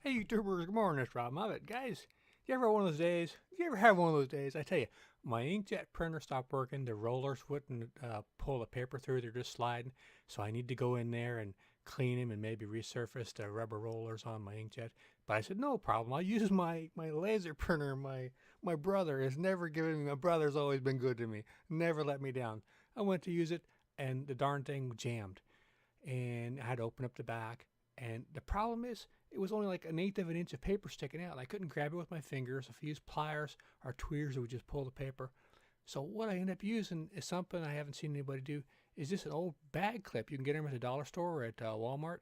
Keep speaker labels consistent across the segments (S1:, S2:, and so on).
S1: Hey YouTubers, good morning, it's Rob. Guys, you ever have one of those days? You ever have one of those days? I tell you, my inkjet printer stopped working. The rollers wouldn't pull the paper through. They're just sliding. So I need to go in there and clean them and maybe resurface the rubber rollers on my inkjet. But I said, no problem. I'll use my laser printer. My brother has never given me, my brother's always been good to me. Never let me down. I went to use it and the darn thing jammed. And I had to open up the back. And the problem is, it was only like 1/8 of an inch of paper sticking out. I couldn't grab it with my fingers. If I used pliers or tweezers, it would just pull the paper. So what I end up using is something I haven't seen anybody do. Is just an old bag clip. You can get them at the dollar store or at Walmart.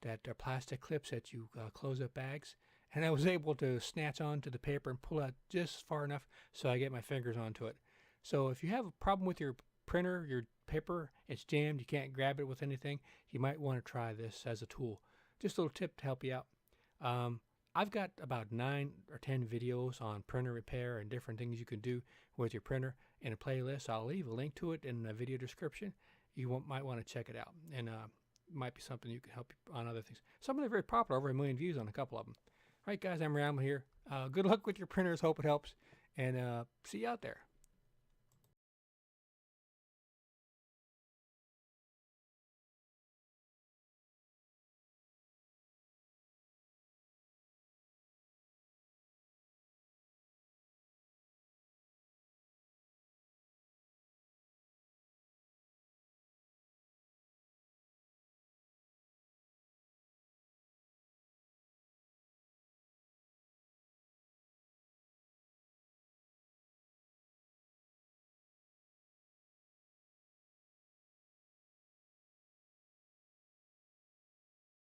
S1: That are plastic clips that you close up bags. And I was able to snatch onto the paper and pull out just far enough so I get my fingers onto it. So if you have a problem with your printer, your paper, it's jammed, you can't grab it with anything, you might want to try this as a tool. Just a little tip to help you out. I've got about 9 or 10 videos on printer repair and different things you can do with your printer in a playlist. I'll leave a link to it in the video description. You might want to check it out, and it might be something you can help you on other things. Some of them are very popular, over 1 million views on a couple of them. All right, guys, I'm Rambo here. Good luck with your printers. Hope it helps, and see you out there.